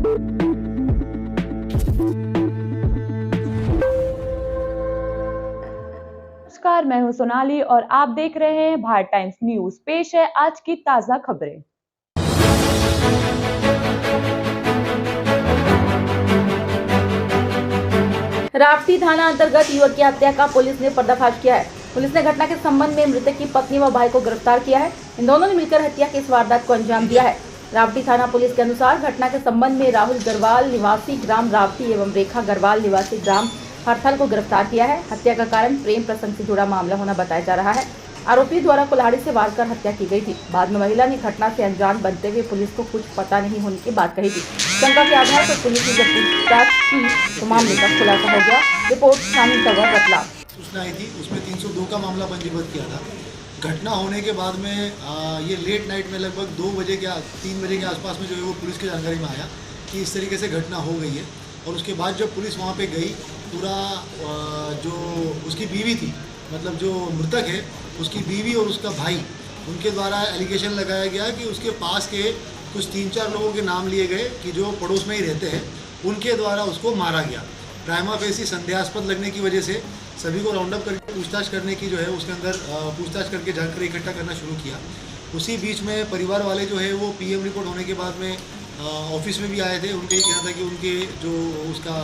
नमस्कार, मैं हूं सोनाली और आप देख रहे हैं भारत टाइम्स न्यूज। पेश है आज की ताजा खबरें। राप्ती थाना अंतर्गत युवक की हत्या का पुलिस ने पर्दाफाश किया है। पुलिस ने घटना के संबंध में मृतक की पत्नी व भाई को गिरफ्तार किया है। इन दोनों ने मिलकर हत्या की इस वारदात को अंजाम दिया है। राप्ती थाना पुलिस के अनुसार घटना के संबंध में राहुल गरवाल निवासी ग्राम राप्ती एवं रेखा गरवाल निवासी ग्राम हरथल को गिरफ्तार किया है। हत्या का कारण प्रेम प्रसंग से जुड़ा मामला होना बताया जा रहा है। आरोपी द्वारा कुल्हाड़ी से वार कर हत्या की गई थी। बाद में महिला ने घटना से अनजान बनते हुए पुलिस को कुछ पता नहीं होने की बात कही थी। शंका के आधार पर पुलिस ने जब पूछताछ की तो मामले का खुलासा हो गया। रिपोर्ट शामिल तगर रतला। सूचना आई थी, उसमें 302 का मामला पंजीबद्ध किया था। घटना होने के बाद में ये लेट नाइट में लगभग 3 बजे के आसपास में जो है वो पुलिस की जानकारी में आया कि इस तरीके से घटना हो गई है। और उसके बाद जब पुलिस वहाँ पे गई, पूरा जो उसकी बीवी थी, मतलब जो मृतक है उसकी बीवी और उसका भाई, उनके द्वारा एलिगेशन लगाया गया कि उसके पास के कुछ 3-4 लोगों के नाम लिए गए कि जो पड़ोस में ही रहते हैं, उनके द्वारा उसको मारा गया। प्राइमा फेसी संदेहास्पद लगने की वजह से सभी को राउंड अप करके पूछताछ करने की जो है उसके अंदर पूछताछ करके जानकारी इकट्ठा करना शुरू किया। उसी बीच में परिवार वाले जो है वो पीएम रिपोर्ट होने के बाद में ऑफिस में भी आए थे। उनका ये कहना था कि उनके जो उसका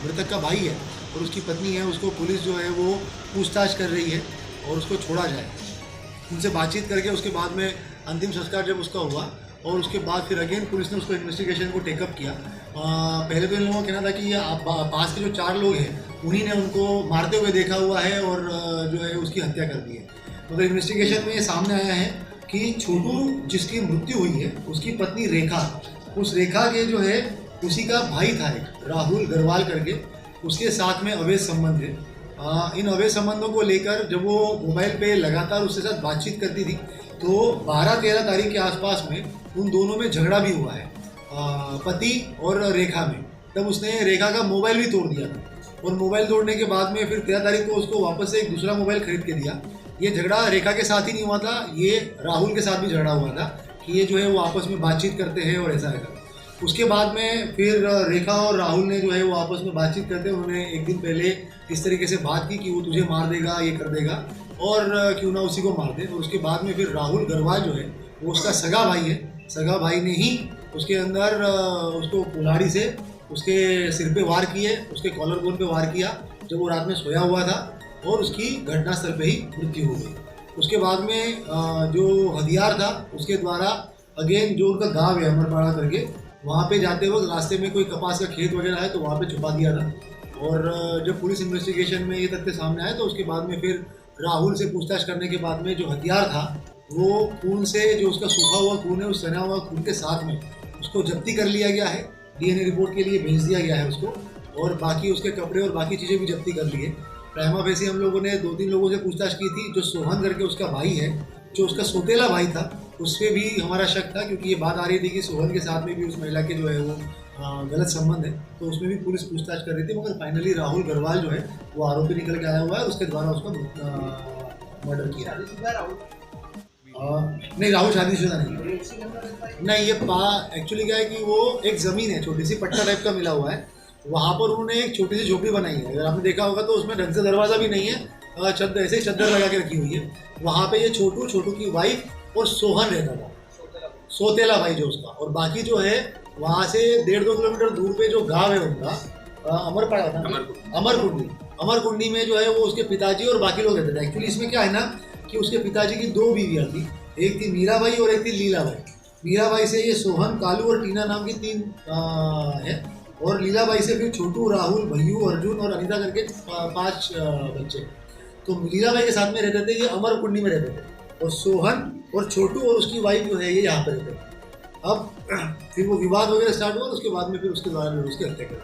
मृतक का भाई है और उसकी पत्नी है, उसको पुलिस जो है वो पूछताछ कर रही है और उसको छोड़ा जाए। उनसे बातचीत करके उसके बाद में अंतिम संस्कार जब उसका हुआ और उसके बाद फिर अगेन पुलिस ने उसको इन्वेस्टिगेशन को टेकअप किया। पहले तो इन लोगों का कहना था कि ये पास के जो 4 लोग हैं उन्हीं ने उनको मारते हुए देखा हुआ है और जो है उसकी हत्या कर दी है। मगर इन्वेस्टिगेशन में ये सामने आया है कि छोटू जिसकी मृत्यु हुई है उसकी पत्नी रेखा, उस रेखा के जो है उसी का भाई था एक राहुल गरवाल करके, उसके साथ में अवैध संबंध है। इन अवैध संबंधों को लेकर जब वो मोबाइल पे लगातार उसके साथ बातचीत करती थी तो 12-13 तारीख के आसपास में उन दोनों में झगड़ा भी हुआ है, पति और रेखा में। तब उसने रेखा का मोबाइल भी तोड़ दिया था और मोबाइल तोड़ने के बाद में फिर 13 तारीख को उसको वापस से एक दूसरा मोबाइल खरीद के दिया। ये झगड़ा रेखा के साथ ही नहीं हुआ था, ये राहुल के साथ भी झगड़ा हुआ था कि ये जो है वो आपस में बातचीत करते हैं और ऐसा है। उसके बाद में फिर रेखा और राहुल ने जो है वो आपस में बातचीत करते, उन्होंने एक दिन पहले इस तरीके से बात की कि वो तुझे मार देगा, ये कर देगा और क्यों ना उसी को मार दे। और उसके बाद में फिर राहुल गरवाल जो है वो उसका सगा भाई है, सगा भाई ने ही उसके अंदर उसको कुल्हाड़ी से उसके सिर पे वार किए, उसके कॉलर बोन पे वार किया जब वो रात में सोया हुआ था और उसकी घटनास्थल पे ही मृत्यु हो गई। उसके बाद में जो हथियार था उसके द्वारा अगेन जो उनका गाँव है अमरपाड़ा करके, वहाँ पे जाते वक्त रास्ते में कोई कपास का खेत वगैरह है तो वहाँ पे छुपा दिया था। और जब पुलिस इन्वेस्टिगेशन में ये तथ्य सामने आए तो उसके बाद में फिर राहुल से पूछताछ करने के बाद में जो हथियार था वो खून से, जो उसका सूखा हुआ खून है उस सना हुआ खून के साथ में उसको जब्ती कर लिया गया है। DNA रिपोर्ट के लिए भेज दिया गया है उसको, और बाकी उसके कपड़े और बाकी चीज़ें भी जब्ती कर ली है। प्राइमा फेसी हम लोगों ने 2-3 लोगों से पूछताछ की थी। जो सोहन करके उसका भाई है, जो उसका सौतेला भाई था, उस पर भी हमारा शक था क्योंकि ये बात आ रही थी कि सोहन के साथ में भी उस महिला के जो है वो गलत संबंध है, तो उसमें भी पुलिस पूछताछ कर रही थी। मगर फाइनली राहुल गरवाल जो है वो आरोपी निकल के आया हुआ है, उसके द्वारा उसका मर्डर किया। नहीं, राहुल शादीशुदा नहीं, ये एक्चुअली क्या है कि वो एक ज़मीन है, छोटी सी पट्टा टाइप का मिला हुआ है, वहाँ पर उन्होंने एक छोटी सी झोपड़ी बनाई है। अगर आपने देखा होगा तो उसमें ढंग से दरवाज़ा भी नहीं है, ऐसे ही चद्दर लगा के रखी हुई है। वहाँ पे ये छोटू की वाइफ और सोहन रहता था, सौतेला भाई जो उसका। और बाकी जो है वहाँ से 1.5-2 किलोमीटर दूर पे जो गांव है उनका अमरपाड़ा था, अमरकुंडी में जो है वो उसके पिताजी और बाकी लोग रहते थे। एक्चुअली इसमें क्या है ना कि उसके पिताजी की 2 बीवियाँ थी, एक थी मीराबाई और एक थी लीलाबाई। मीराबाई से ये सोहन, कालू और टीना नाम की 3 है, और लीलाबाई से फिर छोटू, राहुल, भैयू, अर्जुन और अनिता करके 5 बच्चे। तो लीलाबाई के साथ में रहते थे, ये अमरकुंडी में रहते थे, और सोहन और छोटू और उसकी वाइफ जो है ये यहाँ पर रहते थे। अब फिर वो विवाद वगैरह स्टार्ट हुआ, उसके बाद में फिर उसके द्वारा उसकी हत्या कर दी।